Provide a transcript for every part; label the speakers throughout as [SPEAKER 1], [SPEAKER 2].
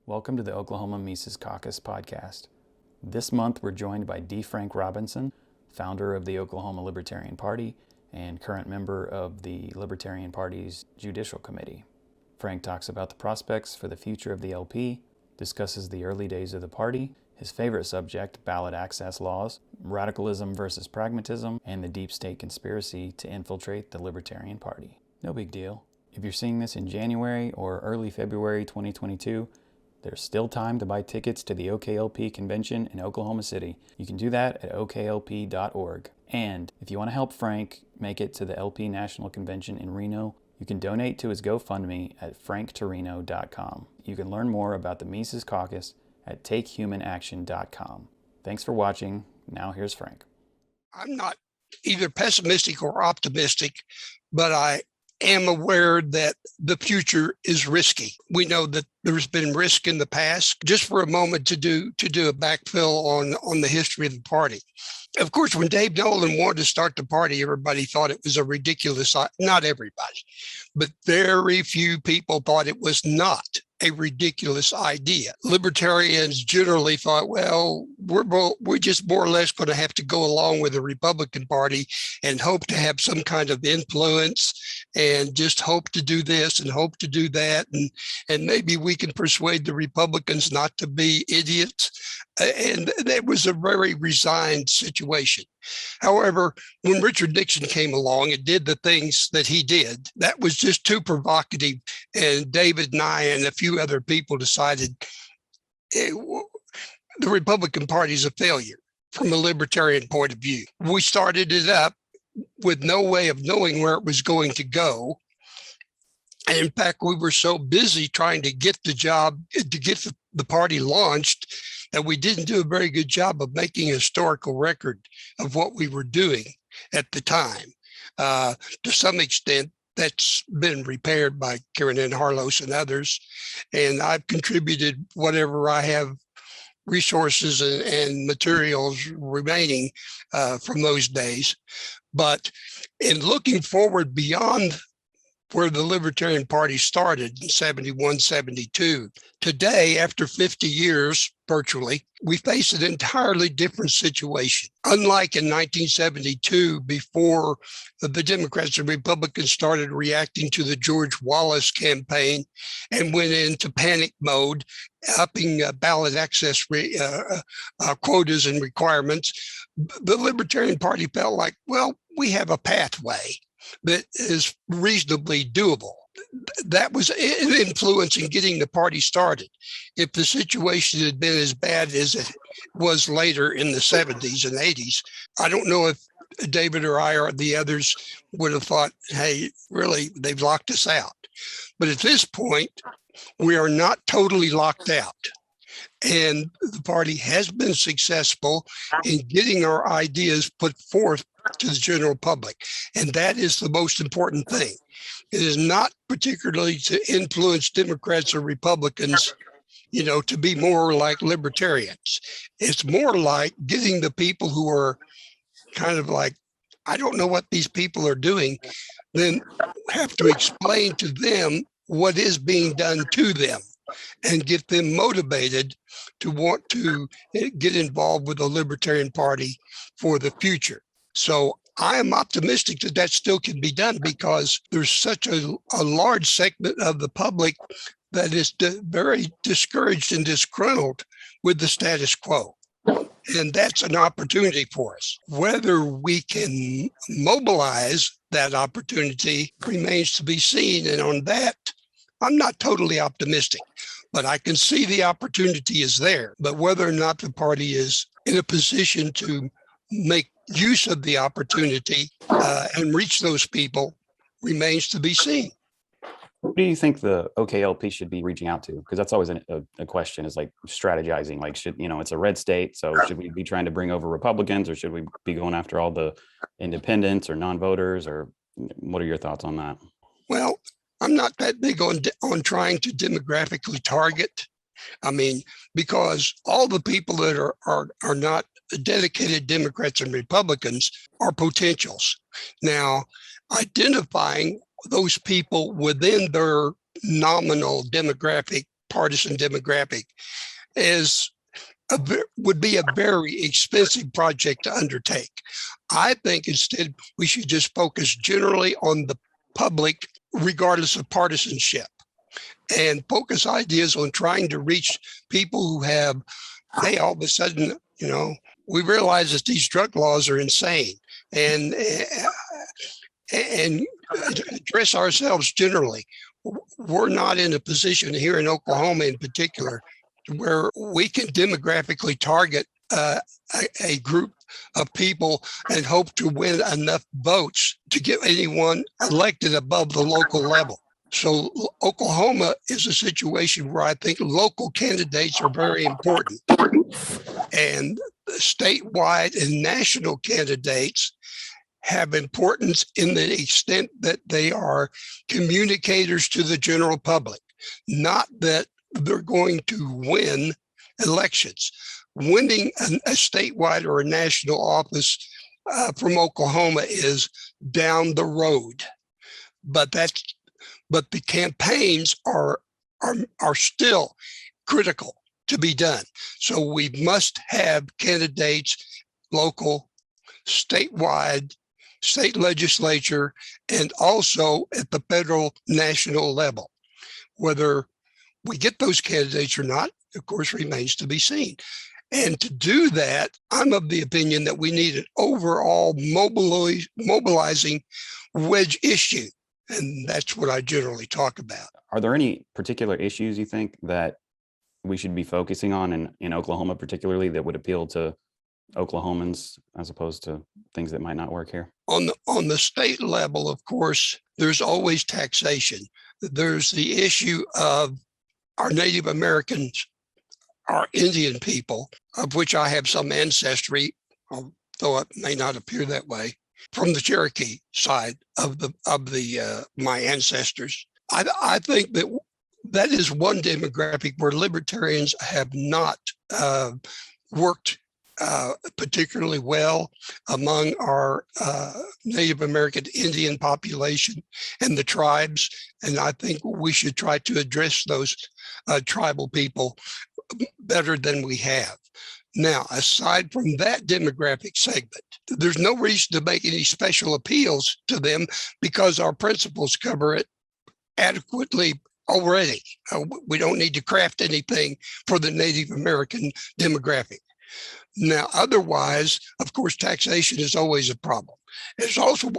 [SPEAKER 1] Welcome to the Oklahoma Mises Caucus podcast. This month we're joined by D. Frank Robinson, founder of the Oklahoma Libertarian Party and current member of the Libertarian Party's Judicial Committee. Frank talks about the prospects for the future of the LP, discusses the early days of the party, his favorite subject, ballot access laws, radicalism versus pragmatism, and the deep state conspiracy to infiltrate the Libertarian Party. No big deal. If you're seeing this in January or early February 2022, there's still time to buy tickets to the OKLP convention in Oklahoma City. You can do that at oklp.org. And if you want to help Frank make it to the LP National Convention in Reno, you can donate to his GoFundMe at franktorino.com. You can learn more about the Mises Caucus at takehumanaction.com. Thanks for watching. Now here's Frank.
[SPEAKER 2] I'm not either pessimistic or optimistic, but I am aware that the future is risky. We know that there's been risk in the past. Just for a moment to do a backfill on the history of the party. Of course, when Dave Nolan wanted to start the party, everybody thought it was a ridiculous, not everybody, but very few people thought it was not a ridiculous idea. Libertarians generally thought, well, we're just more or less going to have to go along with the Republican Party and hope to have some kind of influence and just hope to do this and hope to do that. And maybe we can persuade the Republicans not to be idiots. And that was a very resigned situation. However, when Richard Nixon came along and did the things that he did, that was just too provocative. And David and I and a few other people decided the Republican Party is a failure from a libertarian point of view. We started it up with no way of knowing where it was going to go. And in fact, we were so busy trying to get the party launched that we didn't do a very good job of making a historical record of what we were doing at the time. To some extent, that's been repaired by Karen N. Harlos and others. And I've contributed whatever I have resources and materials remaining from those days. But in looking forward beyond where the Libertarian Party started in 71, 72. Today, after 50 years, virtually, we face an entirely different situation. Unlike in 1972, before the Democrats and Republicans started reacting to the George Wallace campaign and went into panic mode, upping ballot access quotas and requirements, the Libertarian Party felt like, well, we have a pathway that is reasonably doable. That was an influence in getting the party started. If the situation had been as bad as it was later in the 70s and 80s, I don't know if David or I or the others would have thought, hey, really, they've locked us out. But at this point, we are not totally locked out. And the party has been successful in getting our ideas put forth to the general public. And that is the most important thing. It is not particularly to influence Democrats or Republicans, to be more like libertarians. It's more like getting the people who are kind of like, I don't know what these people are doing, then have to explain to them what is being done to them and get them motivated to want to get involved with the Libertarian Party for the future. So I am optimistic that that still can be done because there's such a large segment of the public that is very discouraged and disgruntled with the status quo. And that's an opportunity for us. Whether we can mobilize that opportunity remains to be seen. And on that, I'm not totally optimistic, but I can see the opportunity is there. But whether or not the party is in a position to make use of the opportunity and reach those people remains to be seen.
[SPEAKER 1] Who do you think the OKLP should be reaching out to? Because that's always a question, is like strategizing. Like, it's a red state, so should we be trying to bring over Republicans, or should we be going after all the independents or non-voters, or what are your thoughts on that?
[SPEAKER 2] Well, I'm not that big on trying to demographically target. I mean, because all the people that are not dedicated Democrats and Republicans are potentials. Now, identifying those people within their nominal demographic partisan demographic is would be a very expensive project to undertake. I think instead we should just focus generally on the public, regardless of partisanship, and focus ideas on trying to reach people who have, hey, all of a sudden, we realize that these drug laws are insane, and address ourselves generally. We're not in a position here in Oklahoma in particular where we can demographically target a group of people and hope to win enough votes to get anyone elected above the local level. So Oklahoma is a situation where I think local candidates are very important. And statewide and national candidates have importance in the extent that they are communicators to the general public, not that they're going to win elections. Winning a statewide or a national office from Oklahoma is down the road, but the campaigns are still critical to be done. So we must have candidates, local, statewide, state legislature, and also at the federal national level. Whether we get those candidates or not, of course, remains to be seen. And to do that, I'm of the opinion that we need an overall mobilizing wedge issue. And that's what I generally talk about.
[SPEAKER 1] Are there any particular issues you think that we should be focusing on in Oklahoma particularly that would appeal to Oklahomans as opposed to things that might not work here?
[SPEAKER 2] On the state level, of course, there's always taxation. There's the issue of our Native Americans, our Indian people, of which I have some ancestry, although it may not appear that way, from the Cherokee side of my ancestors. I think that is one demographic where libertarians have not worked particularly well among our Native American Indian population and the tribes. And I think we should try to address those tribal people better than we have. Now, aside from that demographic segment, there's no reason to make any special appeals to them because our principles cover it adequately already. We don't need to craft anything for the Native American demographic. Now, otherwise, of course, taxation is always a problem. It's also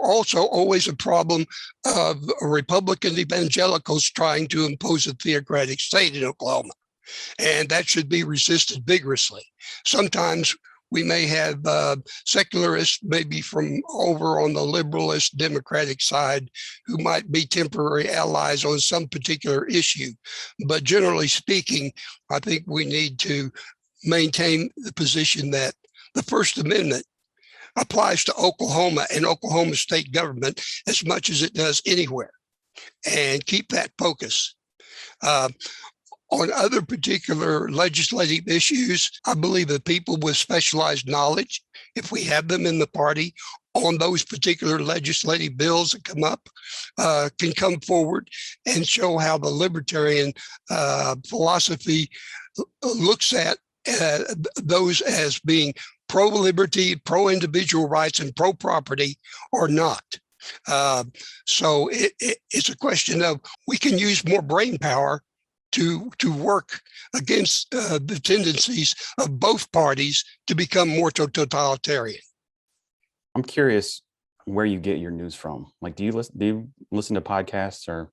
[SPEAKER 2] always a problem of Republican evangelicals trying to impose a theocratic state in Oklahoma, and that should be resisted vigorously. Sometimes we may have secularists, maybe from over on the liberalist Democratic side, who might be temporary allies on some particular issue. But generally speaking, I think we need to maintain the position that the First Amendment applies to Oklahoma and Oklahoma state government as much as it does anywhere, and keep that focus. On other particular legislative issues, I believe that people with specialized knowledge, if we have them in the party on those particular legislative bills that come up, can come forward and show how the libertarian philosophy looks at those as being pro-liberty, pro-individual rights, and pro-property or not. So it's a question of we can use more brain power to work against the tendencies of both parties to become more totalitarian.
[SPEAKER 1] I'm curious where you get your news from. Like, do you listen to podcasts, or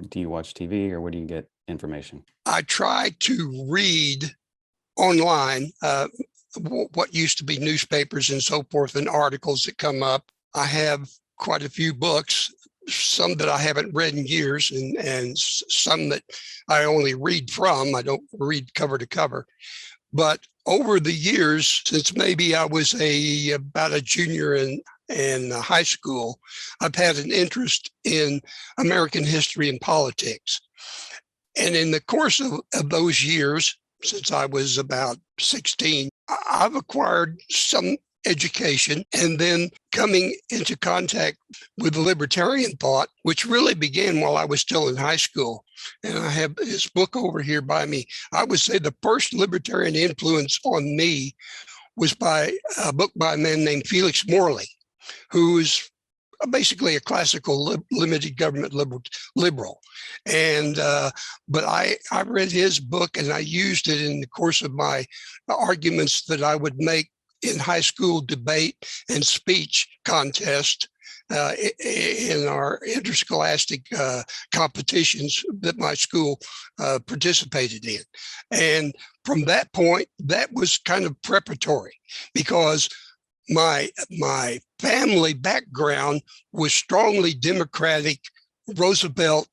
[SPEAKER 1] do you watch TV, or where do you get information?
[SPEAKER 2] I try to read online what used to be newspapers and so forth, and articles that come up. I have quite a few books, some that I haven't read in years, and some that I only read from. I don't read cover to cover. But over the years, since maybe I was about a junior in high school, I've had an interest in American history and politics. And in the course of those years, since I was about 16, I've acquired some education, and then coming into contact with the libertarian thought, which really began while I was still in high school. And I have his book over here by me. I would say the first libertarian influence on me was by a book by a man named Felix Morley, who is basically a classical limited government liberal. And but I read his book and I used it in the course of my arguments that I would make in high school debate and speech contest in our interscholastic competitions that my school participated in. And from that point, that was kind of preparatory, because my family background was strongly Democratic Roosevelt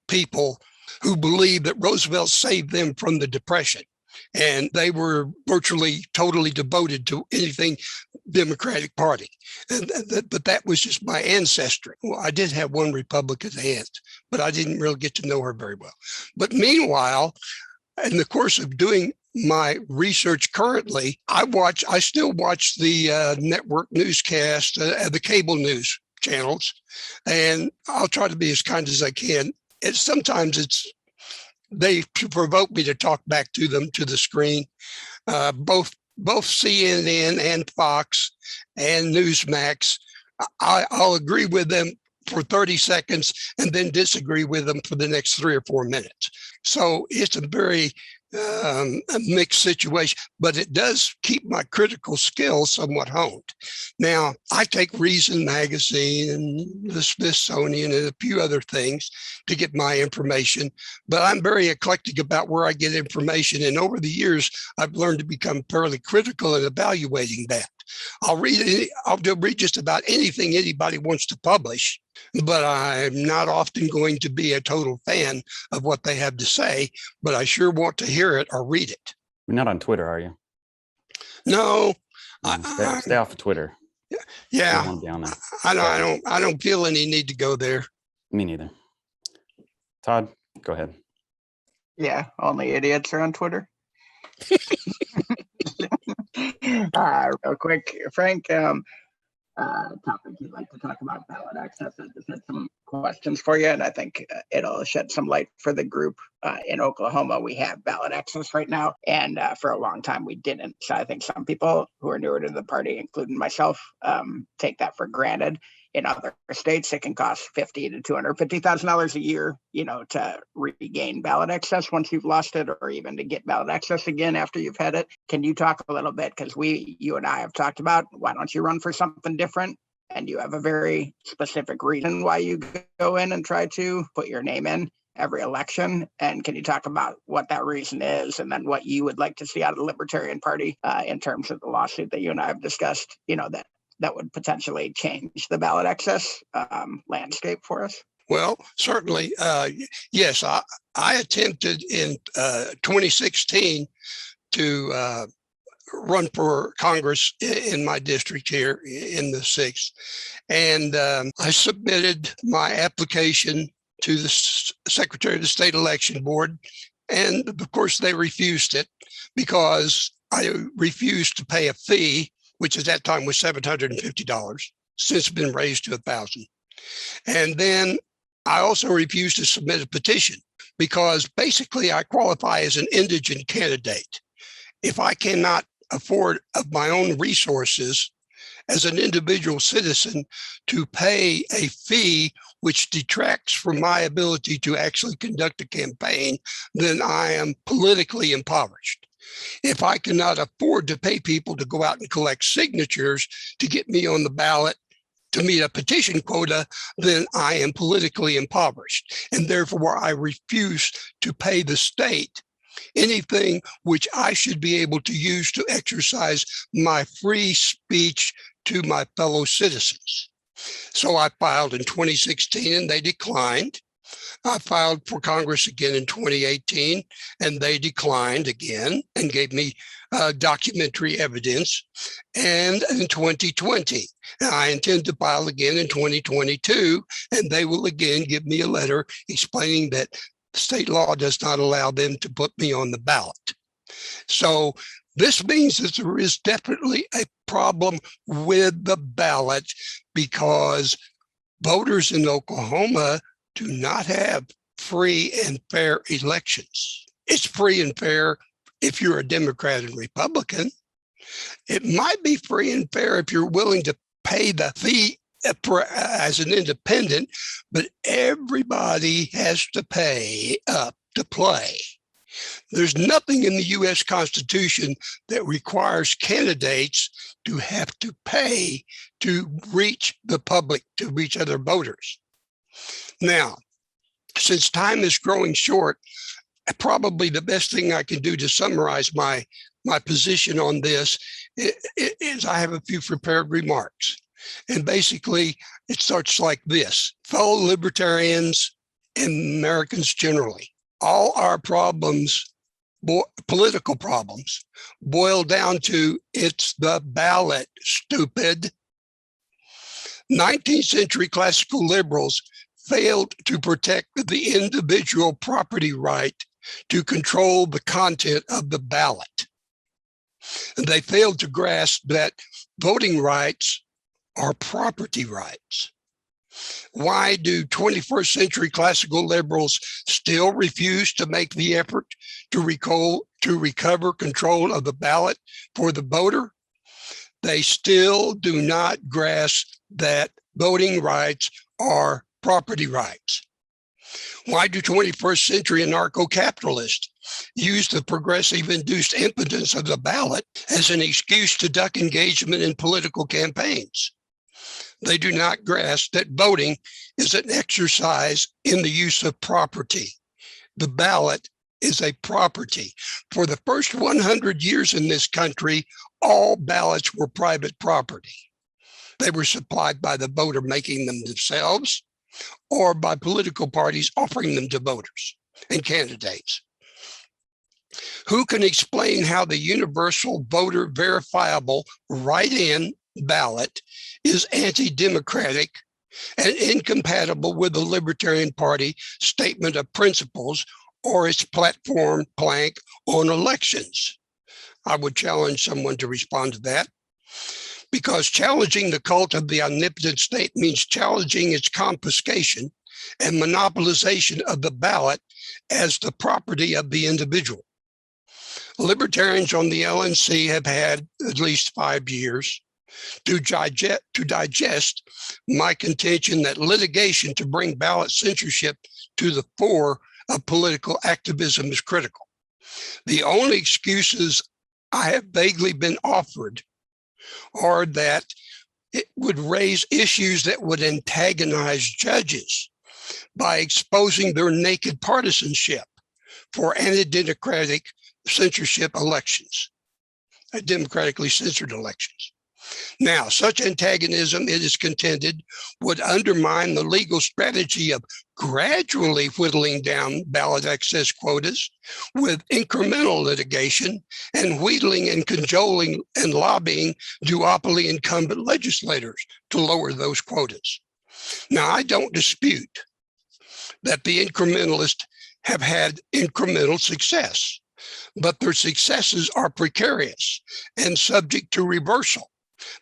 [SPEAKER 2] people who believed that Roosevelt saved them from the Depression. And they were virtually totally devoted to anything Democratic Party. But that was just my ancestry. Well, I did have one Republican aunt, but I didn't really get to know her very well. But meanwhile, in the course of doing my research currently, I still watch the network newscast, the cable news channels, and I'll try to be as kind as I can. And sometimes they provoke me to talk back to them, to the screen. Both CNN and Fox and Newsmax, I'll agree with them for 30 seconds and then disagree with them for the next 3 or 4 minutes. So it's a very a mixed situation, but it does keep my critical skills somewhat honed. Now, I take Reason Magazine and the Smithsonian and a few other things to get my information, but I'm very eclectic about where I get information. And over the years, I've learned to become fairly critical in evaluating that. I'll read just about anything anybody wants to publish, but I'm not often going to be a total fan of what they have to say, but I sure want to hear it or read it.
[SPEAKER 1] You're not on Twitter, are you?
[SPEAKER 2] No.
[SPEAKER 1] Stay off of Twitter.
[SPEAKER 2] Yeah. I don't feel any need to go there.
[SPEAKER 1] Me neither. Todd, go ahead.
[SPEAKER 3] Yeah, only idiots are on Twitter. Real quick, Frank, topic you'd like to talk about, ballot access. I just had some questions for you, and I think it'll shed some light for the group. In Oklahoma, we have ballot access right now, and for a long time we didn't. So I think some people who are newer to the party, including myself, take that for granted. In other states, it can cost $50,000 to $250,000 a year, to regain ballot access once you've lost it, or even to get ballot access again after you've had it. Can you talk a little bit? Because you and I have talked about, why don't you run for something different? And you have a very specific reason why you go in and try to put your name in every election. And can you talk about what that reason is, and then what you would like to see out of the Libertarian Party in terms of the lawsuit that you and I have discussed, that would potentially change the ballot access landscape for us?
[SPEAKER 2] Well, certainly, yes. I attempted in 2016 to run for Congress in my district here in the 6th. And I submitted my application to the Secretary of the State Election Board. And of course, they refused it because I refused to pay a fee, which at that time was $750, since been raised to $1,000. And then I also refused to submit a petition because basically I qualify as an indigent candidate. If I cannot afford of my own resources as an individual citizen to pay a fee which detracts from my ability to actually conduct a campaign, then I am politically impoverished. If I cannot afford to pay people to go out and collect signatures to get me on the ballot to meet a petition quota, then I am politically impoverished. And therefore, I refuse to pay the state anything which I should be able to use to exercise my free speech to my fellow citizens. So I filed in 2016 and they declined. I filed for Congress again in 2018 and they declined again and gave me documentary evidence. And in 2020, I intend to file again in 2022, and they will again give me a letter explaining that state law does not allow them to put me on the ballot. So This means that there is definitely a problem with the ballot because voters in Oklahoma do not have free and fair elections. It's free and fair if you're a Democrat and Republican. It might be free and fair if you're willing to pay the fee as an independent, but everybody has to pay up to play. There's nothing in the U.S. Constitution that requires candidates to have to pay to reach the public, to reach other voters. Now, since time is growing short, probably the best thing I can do to summarize my position on this is I have a few prepared remarks. And basically, it starts like this. Fellow libertarians and Americans generally, all our problems, political problems, boil down to it's the ballot, stupid. 19th century classical liberals failed to protect the individual property right to control the content of the ballot. And they failed to grasp that voting rights are property rights. Why do 21st century classical liberals still refuse to make the effort to recover control of the ballot for the voter? They still do not grasp that voting rights are property rights. Why do 21st century anarcho-capitalists use the progressive induced impotence of the ballot as an excuse to duck engagement in political campaigns? They do not grasp that voting is an exercise in the use of property. The ballot is a property. For the first 100 years in this country, all ballots were private property. They were supplied by the voter making them themselves or by political parties offering them to voters and candidates. Who can explain how the universal voter verifiable write-in ballot is anti-democratic and incompatible with the Libertarian Party statement of principles or its platform plank on elections? I would challenge someone to respond to that, because challenging the cult of the omnipotent state means challenging its confiscation and monopolization of the ballot as the property of the individual. Libertarians on the LNC have had at least 5 years to digest my contention that litigation to bring ballot censorship to the fore of political activism is critical. The only excuses I have vaguely been offered are that it would raise issues that would antagonize judges by exposing their naked partisanship for anti-democratic censorship elections, democratically censored elections. Now, such antagonism, it is contended, would undermine the legal strategy of gradually whittling down ballot access quotas with incremental litigation and wheedling and cajoling and lobbying duopoly incumbent legislators to lower those quotas. Now, I don't dispute that the incrementalists have had incremental success, but their successes are precarious and subject to reversal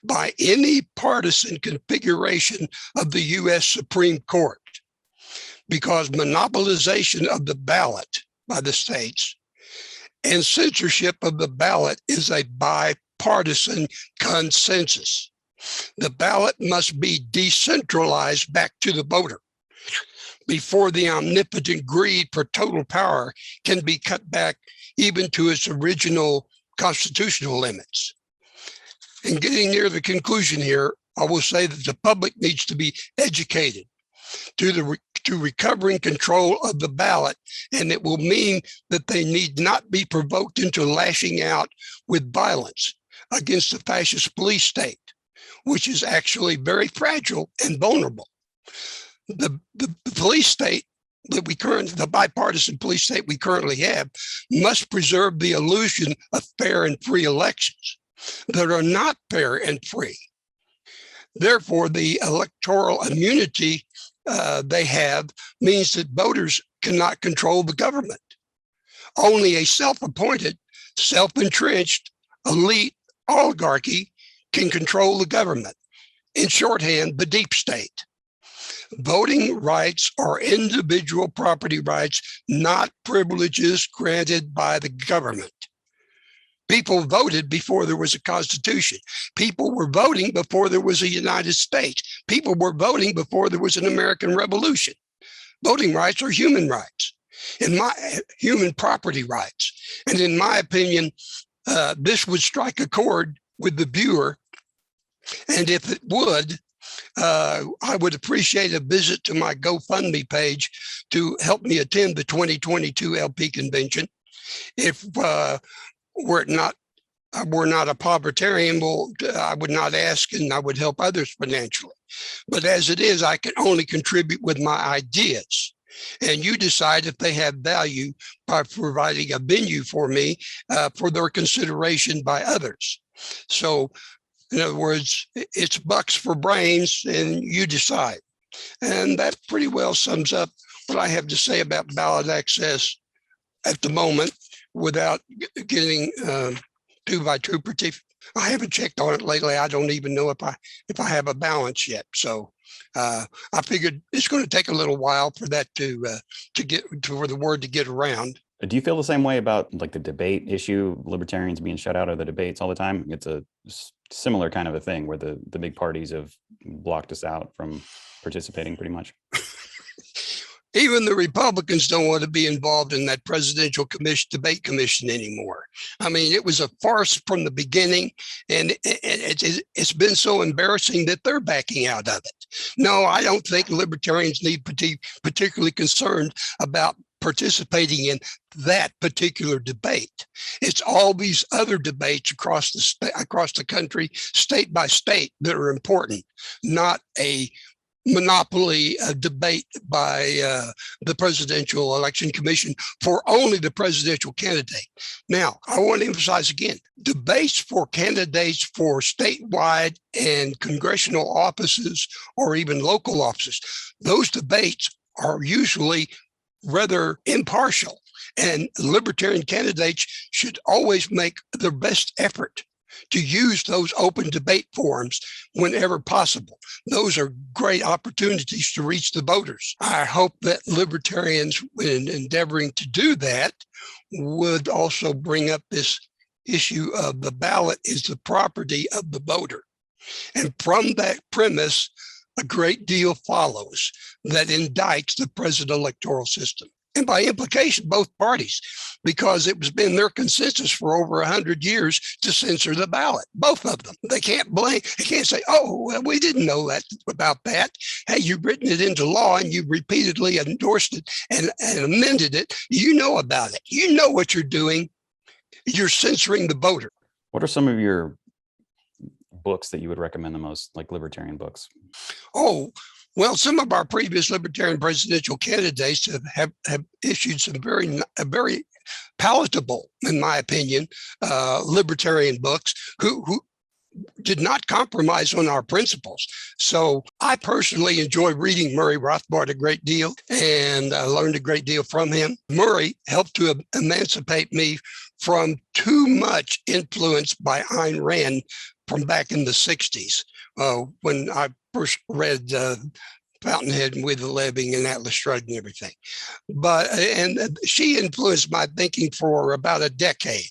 [SPEAKER 2] by any partisan configuration of the U.S. Supreme Court, because monopolization of the ballot by the states and censorship of the ballot is a bipartisan consensus. The ballot must be decentralized back to the voter before the omnipotent greed for total power can be cut back even to its original constitutional limits. And getting near the conclusion here, I will say that the public needs to be educated to recovering control of the ballot, and it will mean that they need not be provoked into lashing out with violence against the fascist police state, which is actually very fragile and vulnerable. The police state that the bipartisan police state we currently have must preserve the illusion of fair and free elections that are not fair and free. Therefore, the electoral immunity they have means that voters cannot control the government. Only a self-appointed, self-entrenched, elite oligarchy can control the government. In shorthand, the deep state. Voting rights are individual property rights, not privileges granted by the government. People voted before there was a constitution. People were voting before there was a United States. People were voting before there was an American Revolution. Voting rights are human rights, human property rights. And in my opinion, this would strike a chord with the viewer. And if it would, I would appreciate a visit to my GoFundMe page to help me attend the 2022 LP convention. If were not a povertarian, well, I would not ask, and I would help others financially. But as it is, I can only contribute with my ideas. And you decide if they have value by providing a venue for me for their consideration by others. So, in other words, it's bucks for brains, and you decide. And that pretty well sums up what I have to say about ballot access at the moment without getting too I haven't checked on it lately. I don't even know if I have a balance yet. So I figured it's going to take a little while for that for the word to get around.
[SPEAKER 1] Do you feel the same way about like the debate issue, libertarians being shut out of the debates all the time? It's a similar kind of a thing where the big parties have blocked us out from participating pretty much.
[SPEAKER 2] Even the Republicans don't want to be involved in that presidential debate commission anymore. I mean, it was a farce from the beginning, and it's been so embarrassing that they're backing out of it. No, I don't think libertarians need particularly concerned about participating in that particular debate. It's all these other debates across the country, state by state, that are important, not a monopoly debate by the Presidential Election Commission for only the presidential candidate. Now, I want to emphasize again, debates for candidates for statewide and congressional offices or even local offices, those debates are usually rather impartial, and libertarian candidates should always make their best effort to use those open debate forums whenever possible. Those are great opportunities to reach the voters. I hope that libertarians, in endeavoring to do that, would also bring up this issue of the ballot is the property of the voter. And from that premise, a great deal follows that indicts the present electoral system. And by implication, both parties, because it has been their consensus for over 100 years to censor the ballot, both of them. They can't say, oh, well, we didn't know about that. Hey, you've written it into law and you've repeatedly endorsed it and amended it. You know about it. You know what you're doing. You're censoring the voter.
[SPEAKER 1] What are some of your books that you would recommend the most, like libertarian books?
[SPEAKER 2] Oh, well, some of our previous libertarian presidential candidates have issued some very palatable, in my opinion, libertarian books who did not compromise on our principles. So I personally enjoy reading Murray Rothbard a great deal, and I learned a great deal from him. Murray helped to emancipate me from too much influence by Ayn Rand from back in the 60s, when I first read Fountainhead and With the Living and Atlas Shrugged and everything. And she influenced my thinking for about a decade.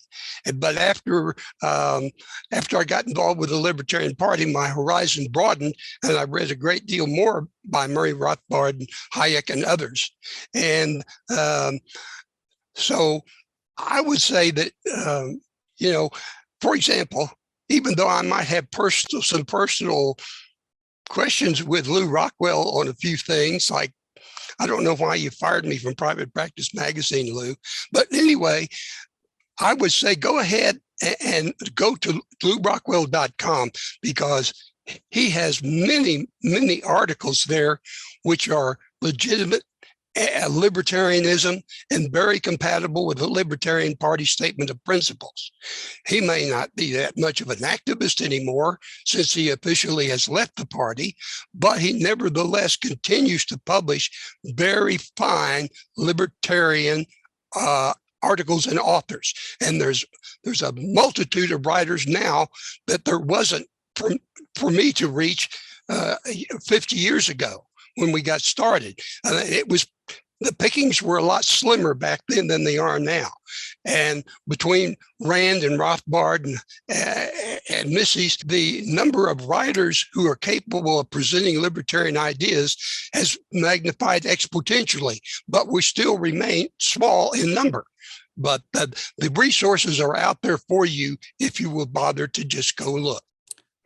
[SPEAKER 2] But after I got involved with the Libertarian Party, my horizon broadened, and I read a great deal more by Murray Rothbard and Hayek and others. And so I would say that, for example, even though I might have some personal questions with Lou Rockwell on a few things, like, I don't know why you fired me from Private Practice Magazine, Lou. But anyway, I would say go ahead and go to lourockwell.com, because he has many, many articles there which are legitimate libertarianism and very compatible with the Libertarian Party statement of principles. He may not be that much of an activist anymore since he officially has left the party, but he nevertheless continues to publish very fine libertarian articles and authors. And there's a multitude of writers now that there wasn't for me to reach 50 years ago when we got started. The pickings were a lot slimmer back then than they are now. And between Rand and Rothbard and Mises, the number of writers who are capable of presenting libertarian ideas has magnified exponentially, but we still remain small in number. But the resources are out there for you if you will bother to just go look.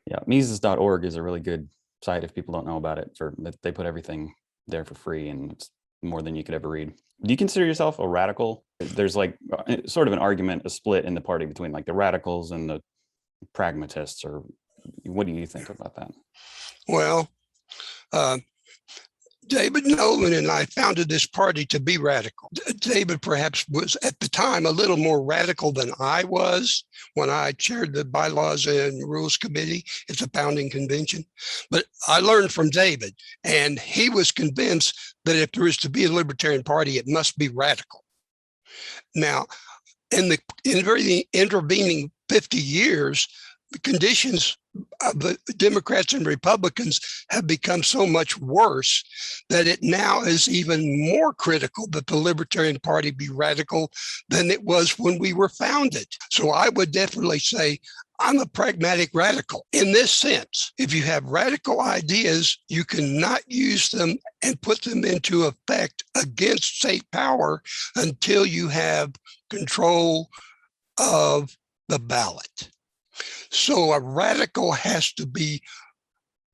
[SPEAKER 1] Yeah, Mises.org is a really good site if people don't know about it. They put everything there for free, and it's more than you could ever read. Do you consider yourself a radical? There's like sort of an argument, a split in the party between like the radicals and the pragmatists, or what do you think about that?
[SPEAKER 2] Well, David Nolan and I founded this party to be radical. David perhaps was at the time a little more radical than I was when I chaired the Bylaws and Rules Committee at the founding convention. But I learned from David, and he was convinced that if there is to be a libertarian party, it must be radical. Now, in the intervening 50 years, the conditions of the Democrats and Republicans have become so much worse that it now is even more critical that the Libertarian Party be radical than it was when we were founded. So I would definitely say I'm a pragmatic radical in this sense. If you have radical ideas, you cannot use them and put them into effect against state power until you have control of the ballot. So a radical has to be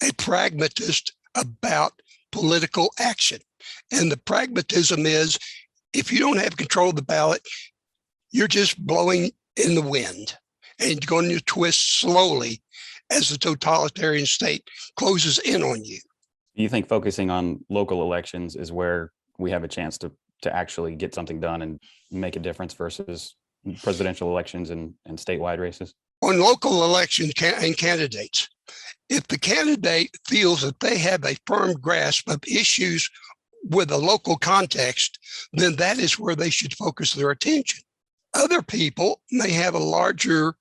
[SPEAKER 2] a pragmatist about political action. And the pragmatism is, if you don't have control of the ballot, you're just blowing in the wind and going to twist slowly as the totalitarian state closes in on you.
[SPEAKER 1] Do you think focusing on local elections is where we have a chance to actually get something done and make a difference versus presidential elections and statewide races?
[SPEAKER 2] On local elections and candidates, if the candidate feels that they have a firm grasp of issues with a local context, then that is where they should focus their attention. Other people may have a larger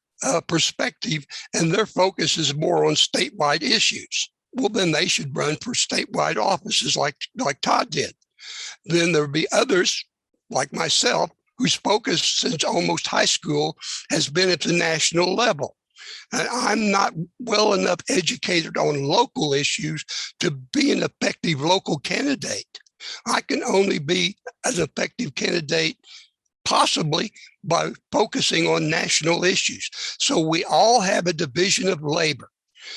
[SPEAKER 2] perspective and their focus is more on statewide issues. Well, then they should run for statewide offices like Todd did. Then there would be others like myself whose focus since almost high school has been at the national level. And I'm not well enough educated on local issues to be an effective local candidate. I can only be an effective candidate possibly by focusing on national issues. So we all have a division of labor.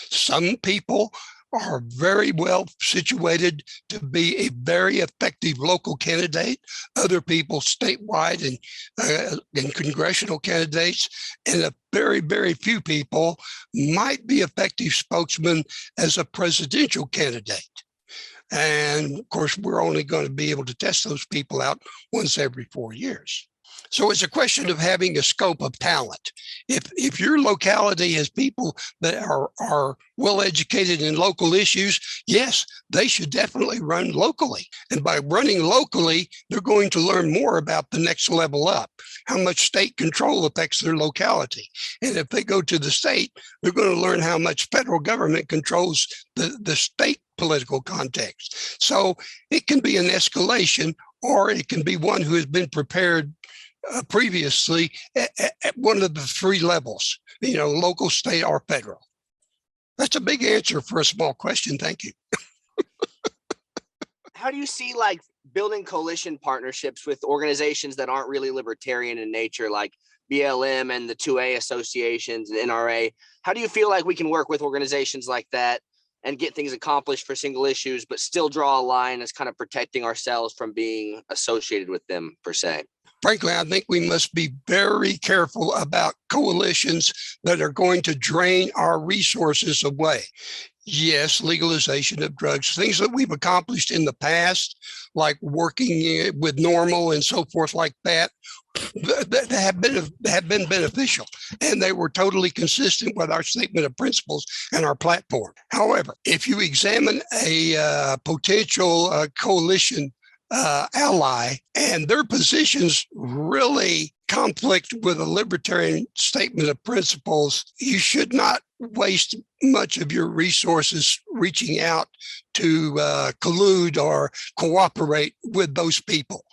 [SPEAKER 2] Some people are very well situated to be a very effective local candidate. Other people statewide and congressional candidates, and a very, very few people might be effective spokesmen as a presidential candidate. And of course, we're only going to be able to test those people out once every 4 years. So it's a question of having a scope of talent. If your locality has people that are well educated in local issues, yes, they should definitely run locally. And by running locally, they're going to learn more about the next level up, how much state control affects their locality. And if they go to the state, they're going to learn how much federal government controls the state political context. So it can be an escalation, or it can be one who has been prepared previously at one of the three levels, local, state, or federal. That's a big answer for a small question. Thank you.
[SPEAKER 4] How do you see like building coalition partnerships with organizations that aren't really libertarian in nature, like BLM and the 2A associations and NRA? How do you feel like we can work with organizations like that and get things accomplished for single issues, but still draw a line as kind of protecting ourselves from being associated with them per se?
[SPEAKER 2] Frankly, I think we must be very careful about coalitions that are going to drain our resources away. Yes, legalization of drugs, things that we've accomplished in the past, like working with Normal and so forth like that have been beneficial, and they were totally consistent with our statement of principles and our platform. However, if you examine a potential coalition ally, and their positions really conflict with a libertarian statement of principles. You should not waste much of your resources reaching out to collude or cooperate with those people.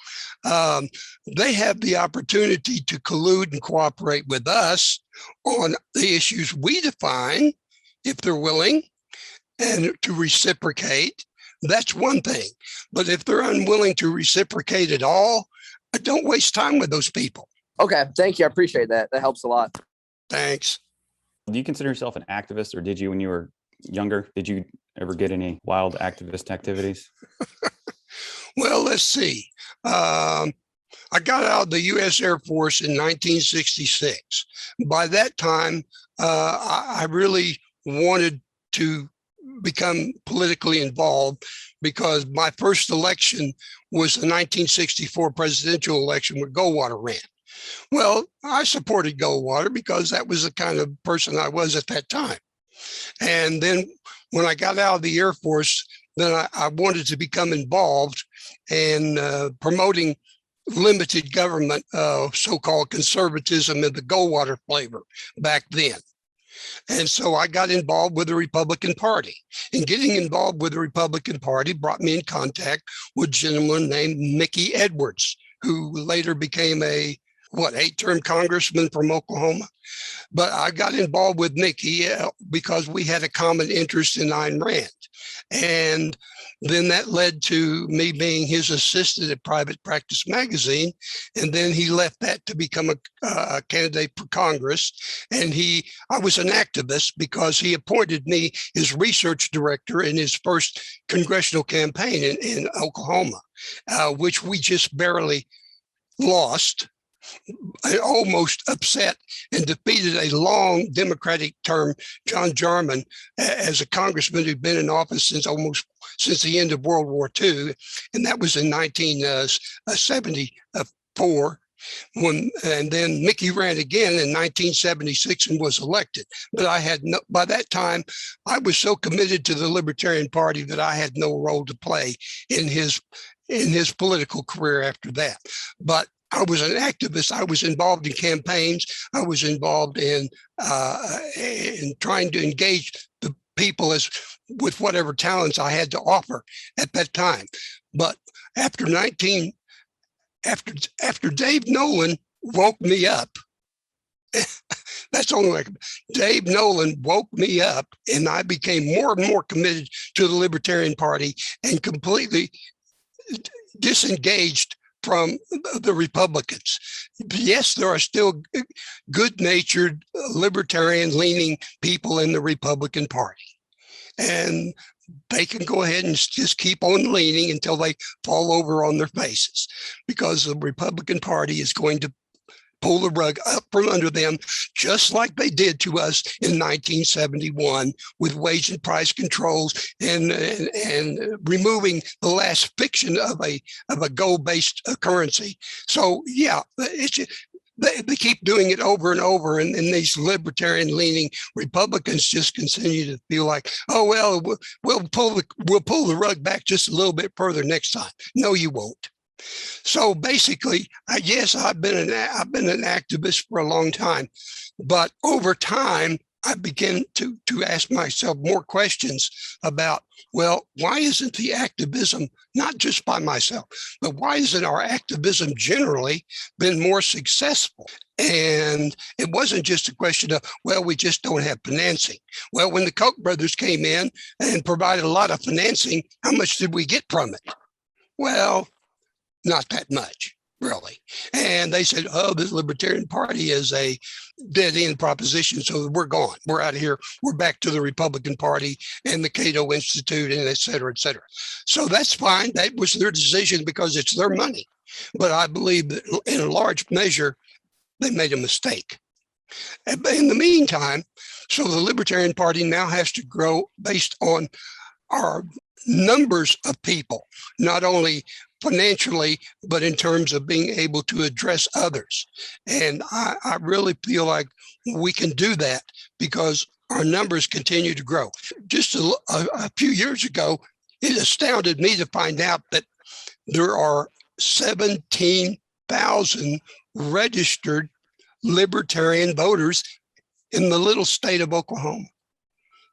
[SPEAKER 2] They have the opportunity to collude and cooperate with us on the issues we define, if they're willing, and to reciprocate. That's one thing. But if they're unwilling to reciprocate at all, don't waste time with those people.
[SPEAKER 4] Okay, thank you. I appreciate that. That helps a lot.
[SPEAKER 2] Thanks.
[SPEAKER 1] Do you consider yourself an activist, or did you when you were younger? Did you ever get any wild activist activities?
[SPEAKER 2] Well, let's see. I got out of the U.S. Air Force in 1966. By that time, I really wanted to become politically involved because my first election was the 1964 presidential election where Goldwater ran. Well, I supported Goldwater because that was the kind of person I was at that time. And then when I got out of the Air Force, then I wanted to become involved in promoting limited government, so-called conservatism in the Goldwater flavor back then. And so I got involved with the Republican Party. And getting involved with the Republican Party brought me in contact with a gentleman named Mickey Edwards, who later became a 8-term congressman from Oklahoma. But I got involved with Mickey because we had a common interest in Ayn Rand. And then that led to me being his assistant at Private Practice Magazine. And then he left that to become a candidate for Congress. And I was an activist because he appointed me his research director in his first congressional campaign in Oklahoma, which we just barely lost. I almost upset and defeated a long Democratic term, John Jarman, as a congressman who'd been in office since the end of World War II. And that was in 1974. And then Mickey ran again in 1976 and was elected. But by that time, I was so committed to the Libertarian Party that I had no role to play in his political career after that. But I was an activist. I was involved in campaigns. I was involved in trying to engage the people with whatever talents I had to offer at that time. But after Dave Nolan woke me up, that's the only way. Dave Nolan woke me up, and I became more and more committed to the Libertarian Party and completely disengaged from the Republicans. Yes, there are still good-natured, libertarian-leaning people in the Republican Party. And they can go ahead and just keep on leaning until they fall over on their faces, because the Republican Party is going to pull the rug up from under them, just like they did to us in 1971 with wage and price controls and removing the last fiction of a gold-based currency. So yeah, they keep doing it over and over, and these libertarian-leaning Republicans just continue to feel like, oh well, we'll pull the rug back just a little bit further next time. No, you won't. So basically, yes, I've been an activist for a long time, but over time, I began to ask myself more questions about, well, why isn't the activism, not just by myself, but why isn't our activism generally been more successful? And it wasn't just a question of, well, we just don't have financing. Well, when the Koch brothers came in and provided a lot of financing, how much did we get from it? Well, not that much, really. And they said, oh, this Libertarian Party is a dead-end proposition, so we're gone. We're out of here. We're back to the Republican Party and the Cato Institute and et cetera, et cetera. So that's fine. That was their decision because it's their money. But I believe that in a large measure, they made a mistake. In the meantime, so the Libertarian Party now has to grow based on our numbers of people, not only financially, but in terms of being able to address others. And I really feel like we can do that because our numbers continue to grow. Just a few years ago, it astounded me to find out that there are 17,000 registered libertarian voters in the little state of Oklahoma.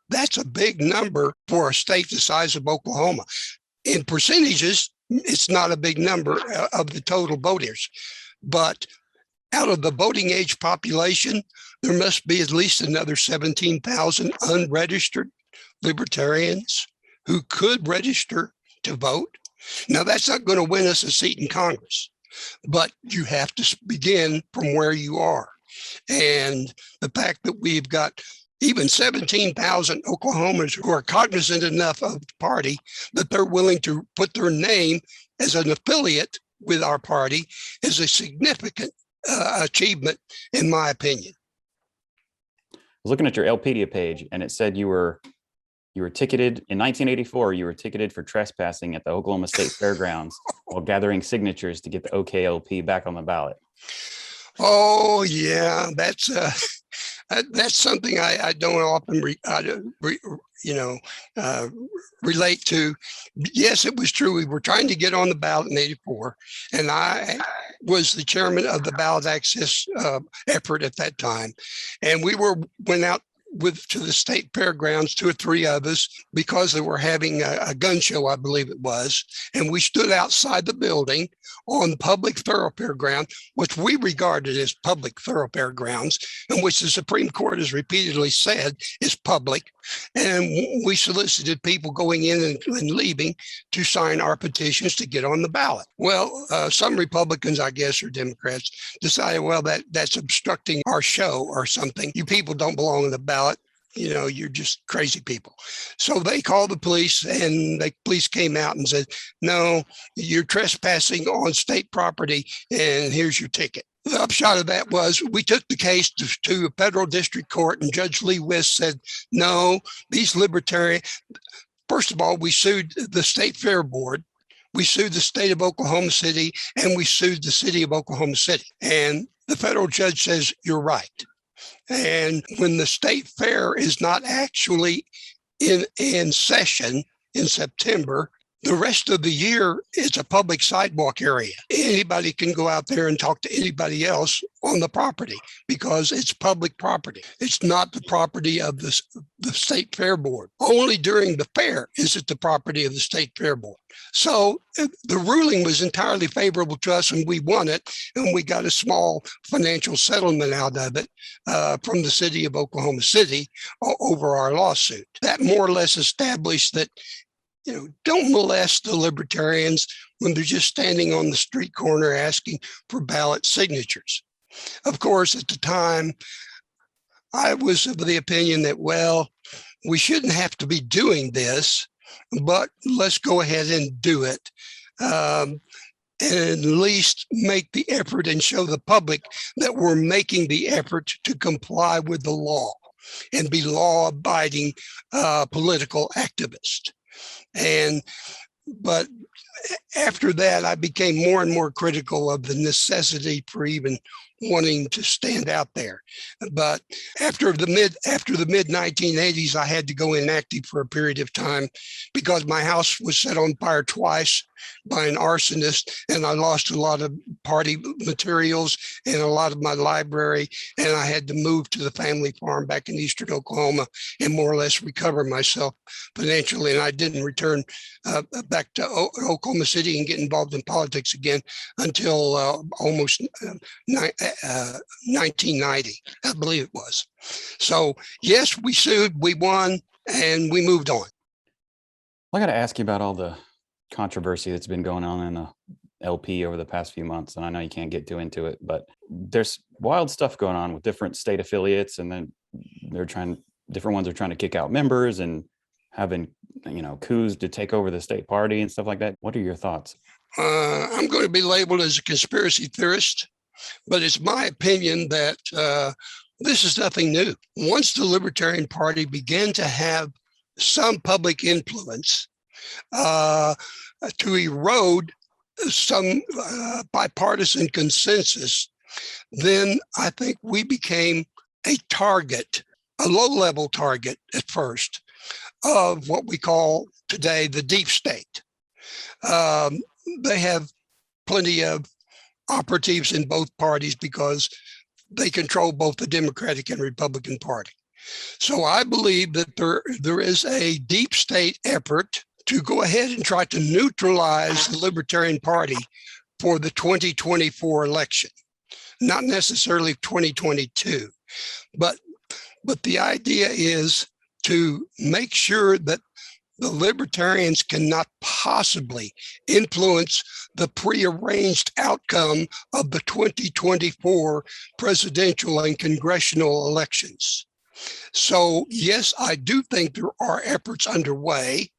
[SPEAKER 2] That's a big number for a state the size of Oklahoma. In percentages, it's not a big number of the total voters, but out of the voting age population, there must be at least another 17,000 unregistered libertarians who could register to vote. Now, that's not going to win us a seat in Congress, but you have to begin from where you are. And the fact that we've got even 17,000 Oklahomans who are cognizant enough of the party that they're willing to put their name as an affiliate with our party is a significant achievement, in my opinion.
[SPEAKER 1] I was looking at your LPedia page, and it said you were ticketed in 1984. You were ticketed for trespassing at the Oklahoma State Fairgrounds while gathering signatures to get the OKLP back on the ballot.
[SPEAKER 2] Oh yeah, that's something I don't often relate to. Yes, it was true. We were trying to get on the ballot in '84, and I was the chairman of the ballot access effort at that time, and we went out to the state fairgrounds, 2 or 3 of us, because they were having a gun show, I believe it was. And we stood outside the building on public thoroughfare ground, which we regarded as public thoroughfare grounds, and which the Supreme Court has repeatedly said is public. And we solicited people going in and leaving to sign our petitions to get on the ballot. Well, some Republicans, I guess, or Democrats decided, well, that's obstructing our show or something. You people don't belong on the ballot. You know, you're just crazy people. So they called the police, and the police came out and said, no, you're trespassing on state property, and here's your ticket. The upshot of that was we took the case to a federal district court, and Judge Lee Wist said, no, these libertarian, first of all, we sued the State Fair Board. We sued the state of Oklahoma City, and we sued the city of Oklahoma City. And the federal judge says, you're right. And when the state fair is not actually in session in September, the rest of the year, it's a public sidewalk area. Anybody can go out there and talk to anybody else on the property because it's public property. It's not the property of the State Fair Board. Only during the fair is it the property of the State Fair Board. So the ruling was entirely favorable to us, and we won it, and we got a small financial settlement out of it from the city of Oklahoma City over our lawsuit. That more or less established that, you know, don't molest the libertarians when they're just standing on the street corner asking for ballot signatures. Of course, at the time, I was of the opinion that, well, we shouldn't have to be doing this, but let's go ahead and do it. And at least make the effort and show the public that we're making the effort to comply with the law and be law-abiding political activists. But after that, I became more and more critical of the necessity for even wanting to stand out there. But after the mid 1980s, I had to go inactive for a period of time because my house was set on fire twice by an arsonist, and I lost a lot of party materials and a lot of my library, and I had to move to the family farm back in eastern Oklahoma and more or less recover myself financially. And I didn't return back to Oklahoma City and get involved in politics again until almost 1990, I believe it was. So yes, we sued, we won, and we moved on.
[SPEAKER 1] I got to ask you about all the controversy that's been going on in the LP over the past few months. And I know you can't get too into it, but there's wild stuff going on with different state affiliates. And then different ones are trying to kick out members and having, coups to take over the state party and stuff like that. What are your thoughts?
[SPEAKER 2] I'm going to be labeled as a conspiracy theorist, but it's my opinion that this is nothing new. Once the Libertarian Party began to have some public influence to erode some bipartisan consensus, then I think we became a target, a low-level target at first, of what we call today the deep state. they have plenty of operatives in both parties because they control both the Democratic and Republican Party. So I believe that there is a deep state effort to go ahead and try to neutralize the Libertarian Party for the 2024 election, not necessarily 2022, but the idea is to make sure that the Libertarians cannot possibly influence the prearranged outcome of the 2024 presidential and congressional elections. So, yes, I do think there are efforts underway.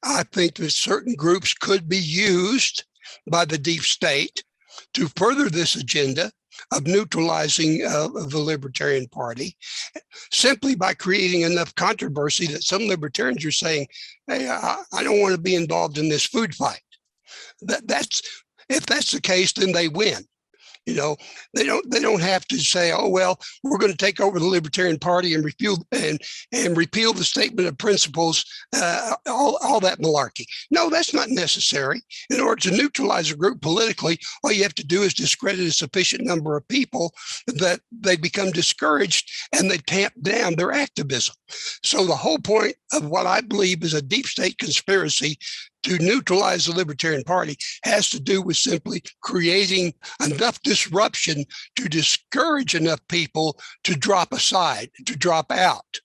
[SPEAKER 2] I think that certain groups could be used by the deep state to further this agenda of neutralizing the Libertarian Party, simply by creating enough controversy that some libertarians are saying, hey, I don't want to be involved in this food fight. If that's the case, then they win. You know, they don't have to say, oh, well, we're going to take over the Libertarian Party and repeal the statement of principles, all that malarkey. No, that's not necessary. In order to neutralize a group politically, all you have to do is discredit a sufficient number of people that they become discouraged and they tamp down their activism. So the whole point of what I believe is a deep state conspiracy to neutralize the Libertarian Party has to do with simply creating enough disruption to discourage enough people to drop aside, to drop out.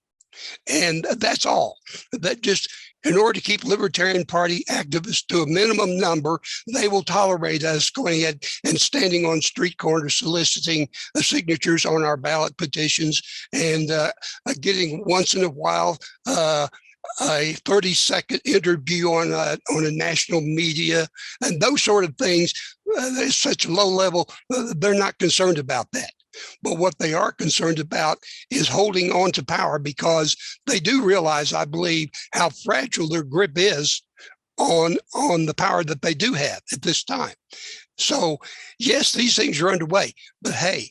[SPEAKER 2] And that's all. That just, in order to keep Libertarian Party activists to a minimum number, they will tolerate us going ahead and standing on street corners soliciting signatures on our ballot petitions and getting once in a while a 30-second interview on a national media and those sort of things. There's such a low level, they're not concerned about that. But what they are concerned about is holding on to power, because they do realize, I believe, how fragile their grip is on the power that they do have at this time. So, yes, these things are underway. But hey,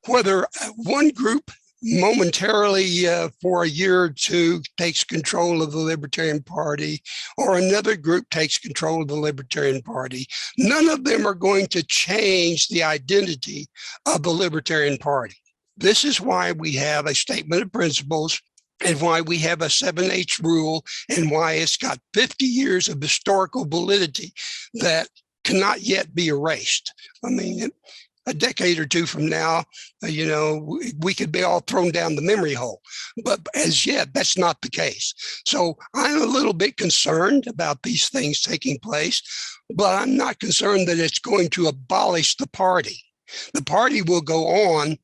[SPEAKER 2] whether one group momentarily for a year or two takes control of the Libertarian Party, or another group takes control of the Libertarian Party, none of them are going to change the identity of the Libertarian Party. This is why we have a statement of principles and why we have a 7H rule and why it's got 50 years of historical validity that cannot yet be erased. I mean, a decade or two from now, we could be all thrown down the memory hole. But as yet, that's not the case. So I'm a little bit concerned about these things taking place, but I'm not concerned that it's going to abolish the party. The party will go on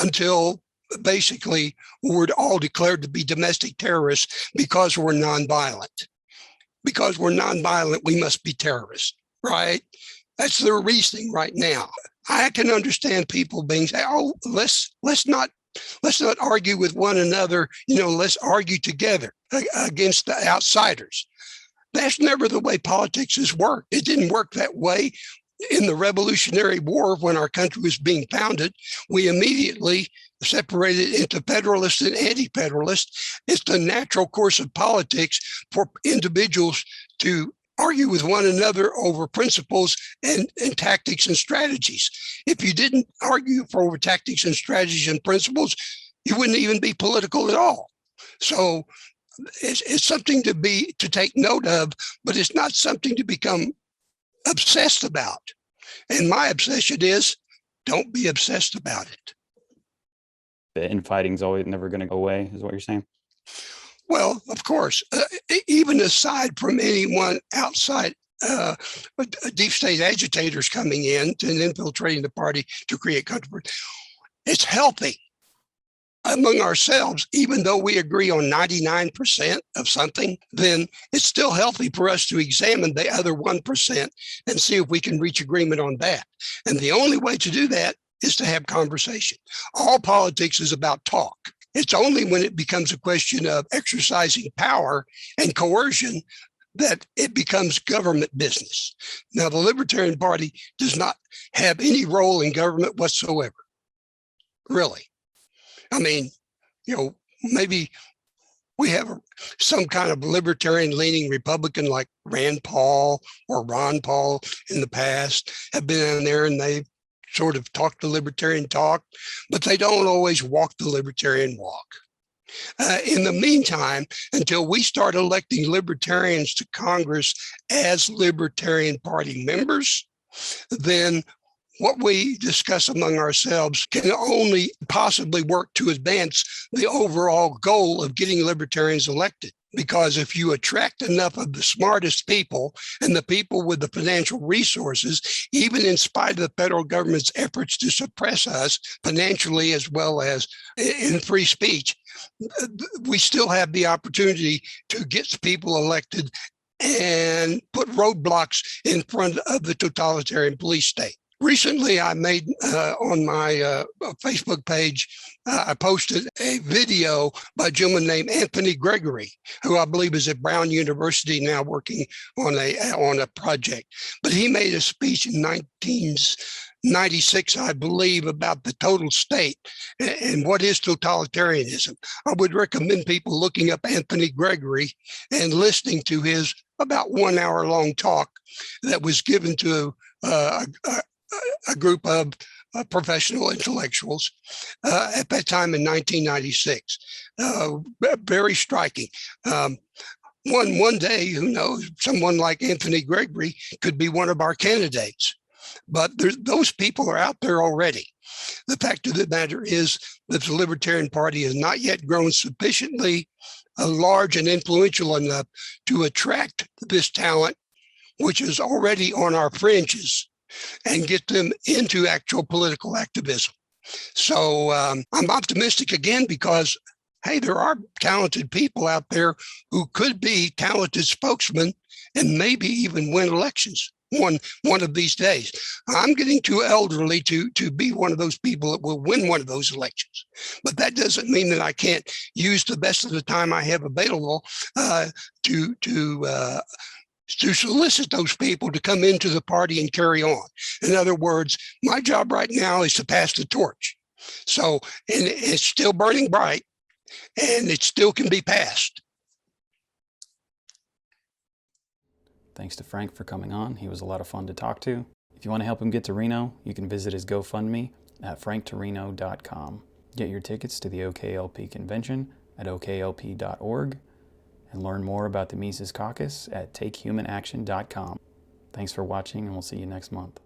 [SPEAKER 2] until basically we're all declared to be domestic terrorists because we're nonviolent. Because we're nonviolent, we must be terrorists, right? That's their reasoning right now. I can understand people being say, "Oh, let's not argue with one another. Let's argue together against the outsiders." That's never the way politics has worked. It didn't work that way in the Revolutionary War when our country was being founded. We immediately separated into federalists and anti-federalists. It's the natural course of politics for individuals to argue with one another over principles and tactics and strategies. If you didn't argue for over tactics and strategies and principles, you wouldn't even be political at all. So it's something to take note of, but it's not something to become obsessed about. And my obsession is, don't be obsessed about it.
[SPEAKER 1] The infighting's always never going to go away, is what you're saying?
[SPEAKER 2] Well, of course, even aside from anyone outside deep state agitators coming in and infiltrating the party to create controversy, it's healthy among ourselves. Even though we agree on 99% of something, then it's still healthy for us to examine the other 1% and see if we can reach agreement on that. And the only way to do that is to have conversation. All politics is about talk. It's only when it becomes a question of exercising power and coercion that it becomes government business. Now, the Libertarian Party does not have any role in government whatsoever, really. I mean, maybe we have some kind of libertarian leaning Republican like Rand Paul or Ron Paul in the past have been in there, and they sort of talk the libertarian talk, but they don't always walk the libertarian walk. In the meantime, until we start electing libertarians to Congress as Libertarian Party members, then what we discuss among ourselves can only possibly work to advance the overall goal of getting libertarians elected. Because if you attract enough of the smartest people and the people with the financial resources, even in spite of the federal government's efforts to suppress us financially as well as in free speech, we still have the opportunity to get people elected and put roadblocks in front of the totalitarian police state. Recently, I made on my Facebook page, I posted a video by a gentleman named Anthony Gregory, who I believe is at Brown University now working on a project. But he made a speech in 1996, I believe, about the total state and what is totalitarianism. I would recommend people looking up Anthony Gregory and listening to his about 1 hour long talk that was given to a group of professional intellectuals at that time in 1996. Very striking. One day, who knows, someone like Anthony Gregory could be one of our candidates. But those people are out there already. The fact of the matter is that the Libertarian Party has not yet grown sufficiently large and influential enough to attract this talent, which is already on our fringes, and get them into actual political activism. So I'm optimistic again because, hey, there are talented people out there who could be talented spokesmen and maybe even win elections one of these days. I'm getting too elderly to be one of those people that will win one of those elections. But that doesn't mean that I can't use the best of the time I have available to solicit those people to come into the party and carry on. In other words, my job right now is to pass the torch. So, and it's still burning bright and it still can be passed.
[SPEAKER 1] Thanks to Frank for coming on. He was a lot of fun to talk to. If you want to help him get to Reno, you can visit his GoFundMe at franktoreno.com. Get your tickets to the OKLP convention at oklp.org and learn more about the Mises Caucus at takehumanaction.com. Thanks for watching, and we'll see you next month.